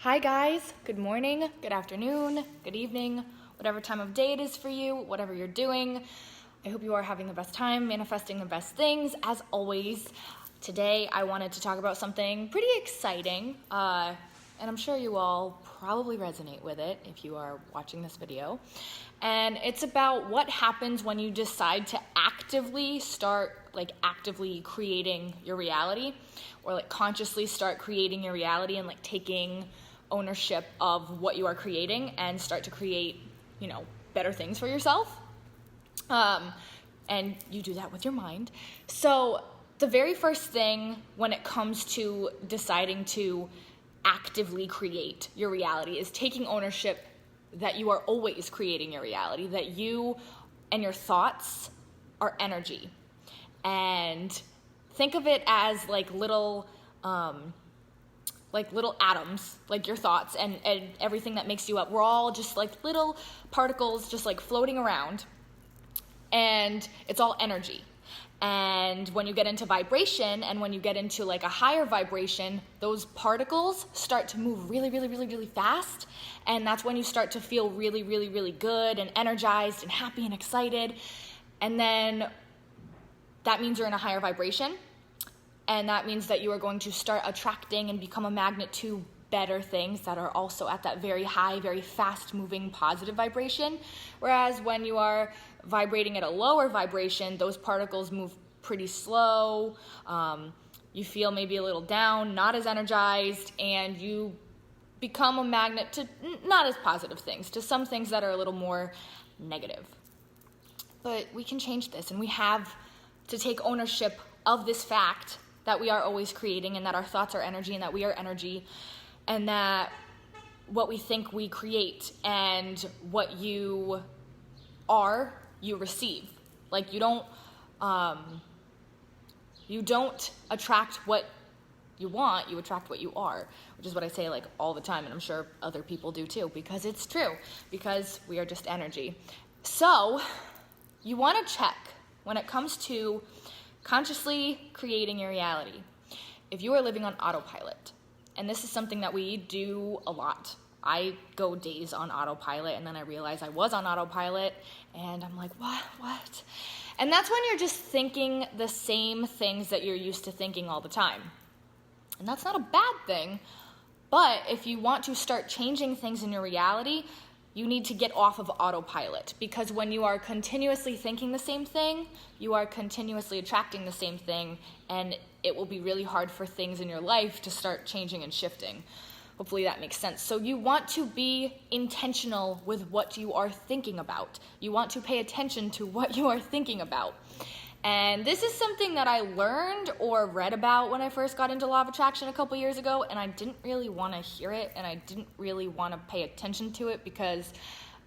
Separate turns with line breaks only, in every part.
Hi guys, good morning, good afternoon, good evening, whatever time of day it is for you, whatever you're doing. I hope you are having the best time, manifesting the best things. As always, today I wanted to talk about something pretty exciting, and I'm sure you all probably resonate with it if you are watching this video. And it's about what happens when you decide to actively start actively creating your reality, or consciously start creating your reality and taking ownership of what you are creating and start to create, better things for yourself. And you do that with your mind. So the very first thing when it comes to deciding to actively create your reality is taking ownership that you are always creating your reality, that you and your thoughts are energy. And think of it as little atoms, like your thoughts and everything that makes you up. We're all just little particles just floating around, and it's all energy. And when you get into vibration and when you get into a higher vibration, those particles start to move really, really, really, really fast. And that's when you start to feel really, really, really good and energized and happy and excited. And then that means you're in a higher vibration. And that means that you are going to start attracting and become a magnet to better things that are also at that very high, very fast-moving positive vibration. Whereas when you are vibrating at a lower vibration, those particles move pretty slow. You feel maybe a little down, not as energized, and you become a magnet to not as positive things, to some things that are a little more negative. But we can change this, and we have to take ownership of this fact that we are always creating, and that our thoughts are energy, and that we are energy, and that what we think we create, and what you are, you receive. You don't attract what you want, you attract what you are, which is what I say all the time, and I'm sure other people do too, because it's true, because we are just energy. So you want to check when it comes to consciously creating your reality, if you are living on autopilot. And this is something that we do a lot. I go days on autopilot, and then I realize I was on autopilot, and I'm like, what? And that's when you're just thinking the same things that you're used to thinking all the time. And that's not a bad thing, but if you want to start changing things in your reality, you need to get off of autopilot, because when you are continuously thinking the same thing, you are continuously attracting the same thing, and it will be really hard for things in your life to start changing and shifting. Hopefully that makes sense. So you want to be intentional with what you are thinking about. You want to pay attention to what you are thinking about. And this is something that I learned or read about when I first got into law of attraction a couple years ago, and I didn't really want to hear it, and I didn't really want to pay attention to it, because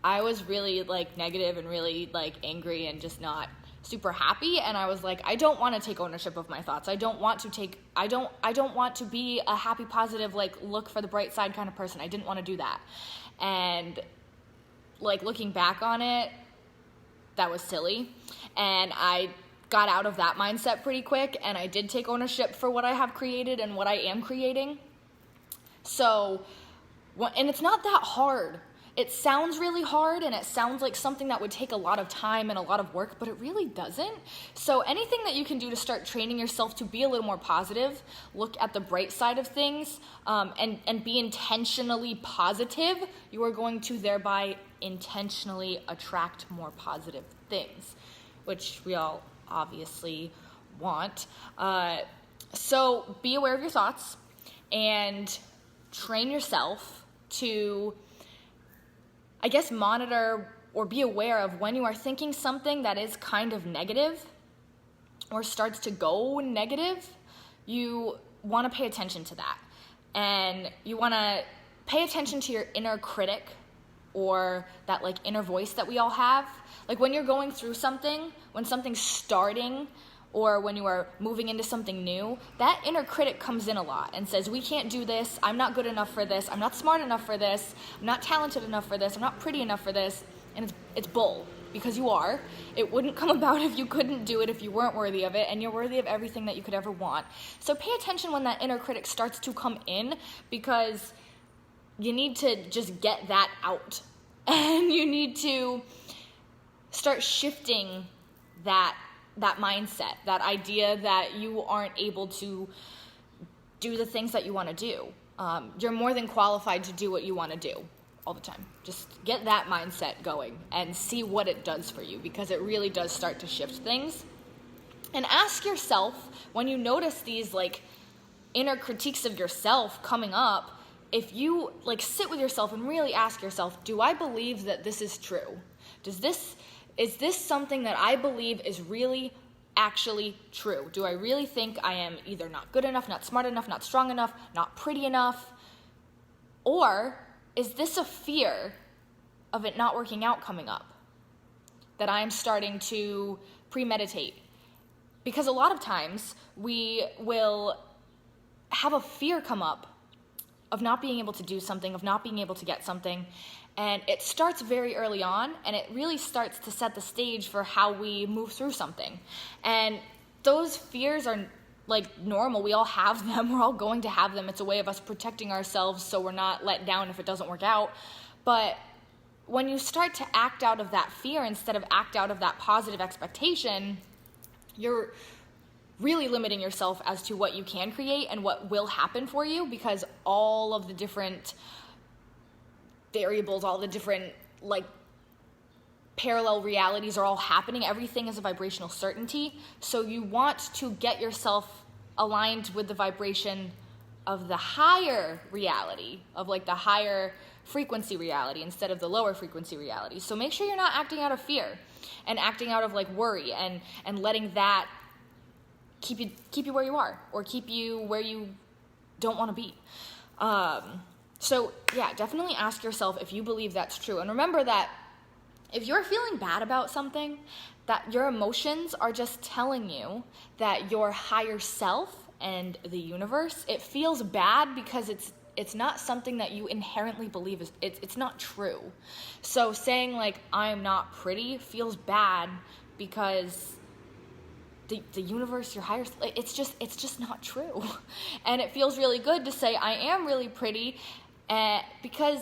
I was really negative and really angry and just not super happy. And I was I don't want to take ownership of my thoughts. I don't want to be a happy, positive, look for the bright side kind of person. I didn't want to do that. And looking back on it, that was silly. And I got out of that mindset pretty quick, and I did take ownership for what I have created and what I am creating. So, and it's not that hard. It sounds really hard, and it sounds like something that would take a lot of time and a lot of work, but it really doesn't. So anything that you can do to start training yourself to be a little more positive, look at the bright side of things, and be intentionally positive, you are going to thereby intentionally attract more positive things, which we all obviously want. So be aware of your thoughts and train yourself to, monitor or be aware of when you are thinking something that is kind of negative or starts to go negative. You want to pay attention to that. And you want to pay attention to your inner critic, or that inner voice that we all have. When you're going through something, when something's starting, or when you are moving into something new, that inner critic comes in a lot and says, we can't do this, I'm not good enough for this, I'm not smart enough for this, I'm not talented enough for this, I'm not pretty enough for this. And it's bull, because you are. It wouldn't come about if you couldn't do it, if you weren't worthy of it, and you're worthy of everything that you could ever want. So pay attention when that inner critic starts to come in, because you need to just get that out. And you need to start shifting that mindset, that idea that you aren't able to do the things that you want to do. You're more than qualified to do what you want to do all the time. Just get that mindset going and see what it does for you, because it really does start to shift things. And ask yourself, when you notice these like inner critiques of yourself coming up, if you like sit with yourself and really ask yourself, do I believe that this is true? Is this something that I believe is really actually true? Do I really think I am either not good enough, not smart enough, not strong enough, not pretty enough? Or is this a fear of it not working out coming up that I'm starting to premeditate? Because a lot of times we will have a fear come up of not being able to do something, of not being able to get something. And it starts very early on, and it really starts to set the stage for how we move through something. And those fears are like normal. We all have them. We're all going to have them. It's a way of us protecting ourselves so we're not let down if it doesn't work out. But when you start to act out of that fear instead of act out of that positive expectation, you're really limiting yourself as to what you can create and what will happen for you, because all of the different variables, all the different like parallel realities are all happening. Everything is a vibrational certainty. So you want to get yourself aligned with the vibration of the higher reality, of like the higher frequency reality instead of the lower frequency reality. So make sure you're not acting out of fear and acting out of like worry and letting that keep you where you are, or keep you where you don't want to be. So yeah, definitely ask yourself if you believe that's true. And remember that if you're feeling bad about something, that your emotions are just telling you that your higher self and the universe, it feels bad because it's not something that you inherently believe is, it's not true. So saying like, I'm not pretty feels bad because the universe, your higher, it's just not true. And it feels really good to say, I am really pretty, because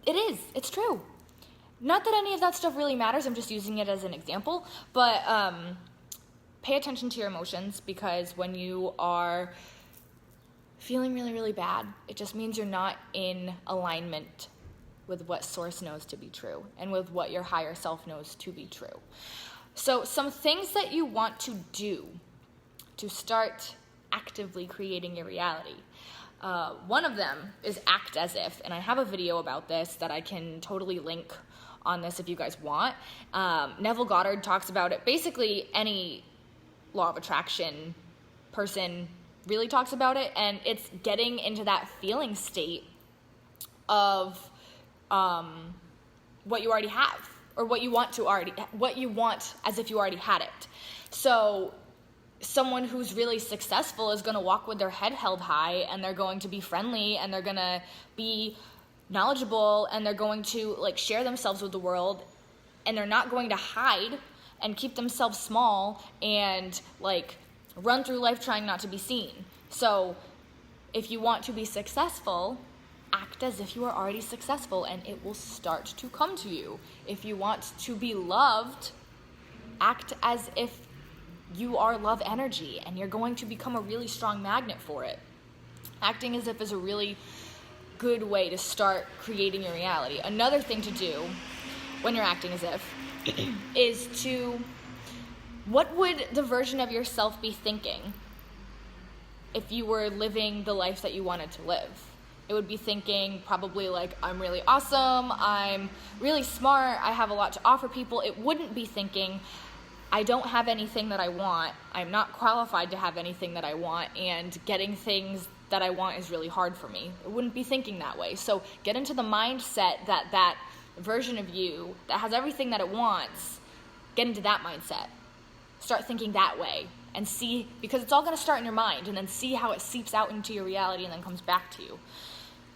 it's true. Not that any of that stuff really matters, I'm just using it as an example, but pay attention to your emotions, because when you are feeling really, really bad, it just means you're not in alignment with what Source knows to be true and with what your higher self knows to be true. So some things that you want to do to start actively creating your reality. One of them is act as if, and I have a video about this that I can totally link on this if you guys want. Neville Goddard talks about it. Basically, any law of attraction person really talks about it, and it's getting into that feeling state of what you already have, or what you want as if you already had it. So someone who's really successful is going to walk with their head held high, and they're going to be friendly, and they're going to be knowledgeable, and they're going to like share themselves with the world, and they're not going to hide and keep themselves small and like run through life trying not to be seen. So if you want to be successful, act as if you are already successful, and it will start to come to you. If you want to be loved, act as if you are love energy, and you're going to become a really strong magnet for it. Acting as if is a really good way to start creating your reality. Another thing to do when you're acting as if is to, what would the version of yourself be thinking if you were living the life that you wanted to live? It would be thinking probably like, I'm really awesome, I'm really smart, I have a lot to offer people. It wouldn't be thinking, I don't have anything that I want, I'm not qualified to have anything that I want, and getting things that I want is really hard for me. It wouldn't be thinking that way. So get into the mindset that version of you that has everything that it wants, get into that mindset. Start thinking that way and see, because it's all going to start in your mind, and then see how it seeps out into your reality and then comes back to you.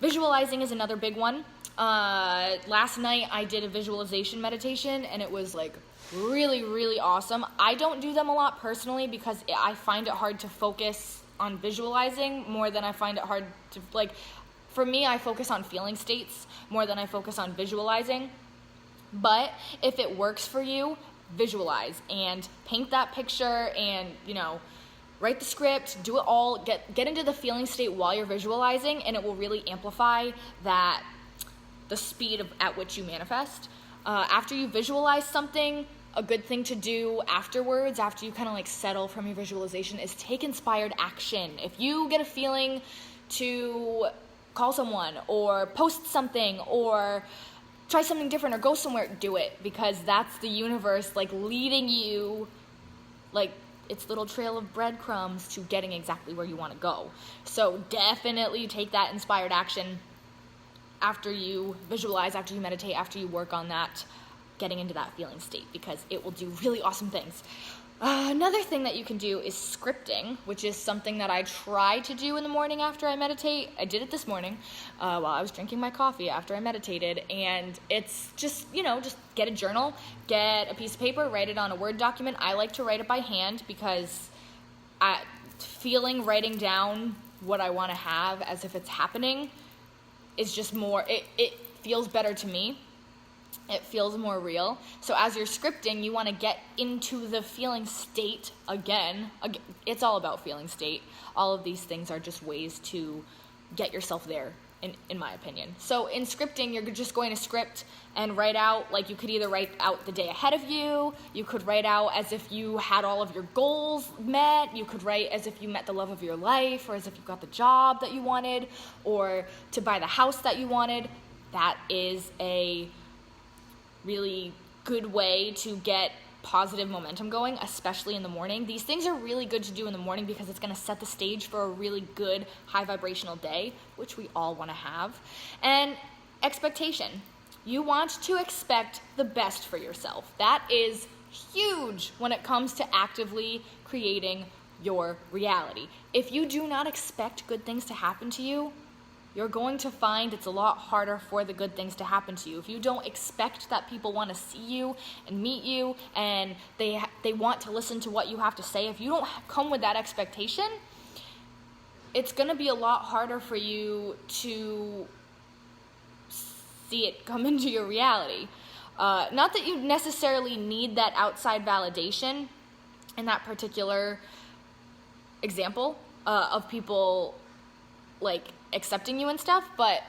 Visualizing is another big one. Last night I did a visualization meditation, and it was like really, really awesome. I don't do them a lot personally because I find it hard to focus on visualizing more than I find it hard to like For me, I focus on feeling states more than I focus on visualizing. But if it works for you, visualize and paint that picture and, write the script, do it all, get into the feeling state while you're visualizing, and it will really amplify the speed at which you manifest. After you visualize something, a good thing to do afterwards, after you kind of like settle from your visualization, is take inspired action. If you get a feeling to call someone or post something or try something different or go somewhere, do it, because that's the universe like leading you, like its little trail of breadcrumbs to getting exactly where you want to go. So definitely take that inspired action after you visualize, after you meditate, after you work on that, getting into that feeling state, because it will do really awesome things. Another thing that you can do is scripting, which is something that I try to do in the morning after I meditate. I did it this morning while I was drinking my coffee after I meditated, and it's just get a journal, get a piece of paper, write it on a Word document. I like to write it by hand because writing down what I want to have as if it's happening is just more, it feels better to me. It feels more real. So as you're scripting, you want to get into the feeling state again. It's all about feeling state. All of these things are just ways to get yourself there, in my opinion. So in scripting, you're just going to script and write out, like you could either write out the day ahead of you, you could write out as if you had all of your goals met, you could write as if you met the love of your life, or as if you got the job that you wanted, or to buy the house that you wanted. That is a really good way to get positive momentum going, especially in the morning. These things are really good to do in the morning because it's going to set the stage for a really good high vibrational day, which we all want to have. And expectation. You want to expect the best for yourself. That is huge when it comes to actively creating your reality. If you do not expect good things to happen to you, you're going to find it's a lot harder for the good things to happen to you. If you don't expect that people want to see you and meet you and they want to listen to what you have to say, if you don't come with that expectation, it's going to be a lot harder for you to see it come into your reality. Not that you necessarily need that outside validation in that particular example of people like accepting you and stuff, but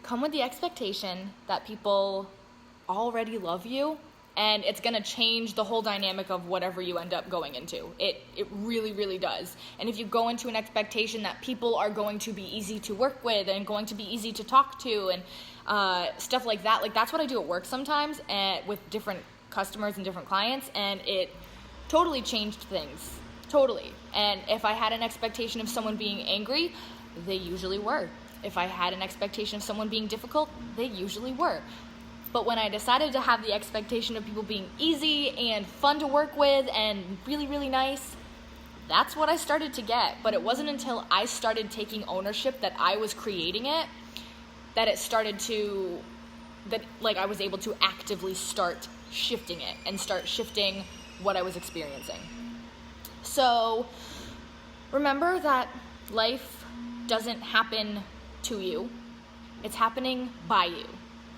come with the expectation that people already love you, and it's going to change the whole dynamic of whatever you end up going into. It really, really does. And if you go into an expectation that people are going to be easy to work with and going to be easy to talk to and stuff like that, like that's what I do at work sometimes and with different customers and different clients, and it totally changed things. Totally. And if I had an expectation of someone being angry, they usually were. If I had an expectation of someone being difficult, they usually were. But when I decided to have the expectation of people being easy and fun to work with and really, really nice, that's what I started to get. But it wasn't until I started taking ownership that I was creating it, that I was able to actively start shifting it and start shifting what I was experiencing. So remember that life doesn't happen to you. It's happening by you.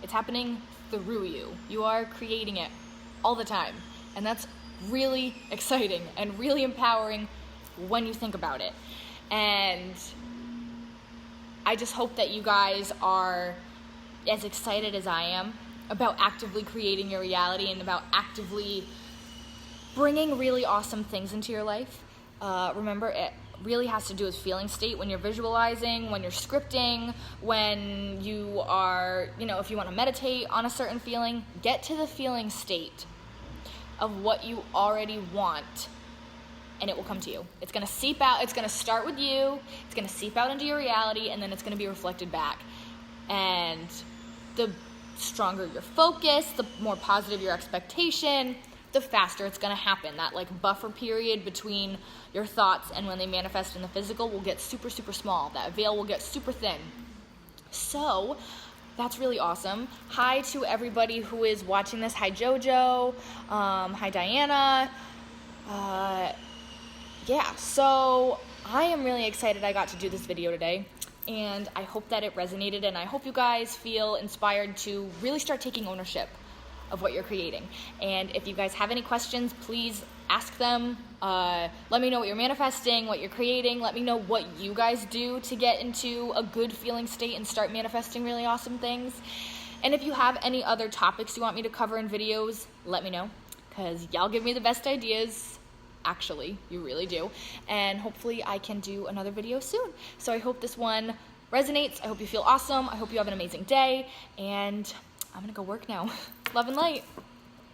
It's happening through you. You are creating it all the time. And that's really exciting and really empowering when you think about it. And I just hope that you guys are as excited as I am about actively creating your reality and about actively bringing really awesome things into your life. Remember, it really has to do with feeling state when you're visualizing, when you're scripting, when you are, if you want to meditate on a certain feeling, get to the feeling state of what you already want, and it will come to you. It's going to seep out. It's going to start with you. It's going to seep out into your reality, and then it's going to be reflected back. And the stronger your focus, the more positive your expectation, the faster it's going to happen. That buffer period between your thoughts and when they manifest in the physical will get super, super small. That veil will get super thin. So that's really awesome. Hi to everybody who is watching this. Hi Jojo. Hi Diana. So I am really excited I got to do this video today. and I hope that it resonated, and I hope you guys feel inspired to really start taking ownership of what you're creating. And if you guys have any questions, please ask them. Let me know what you're manifesting, what you're creating. Let me know what you guys do to get into a good feeling state and start manifesting really awesome things. And if you have any other topics you want me to cover in videos, let me know, because y'all give me the best ideas. Actually, you really do. And hopefully I can do another video soon. So I hope this one resonates. I hope you feel awesome. I hope you have an amazing day. And I'm gonna go work now. Love and light.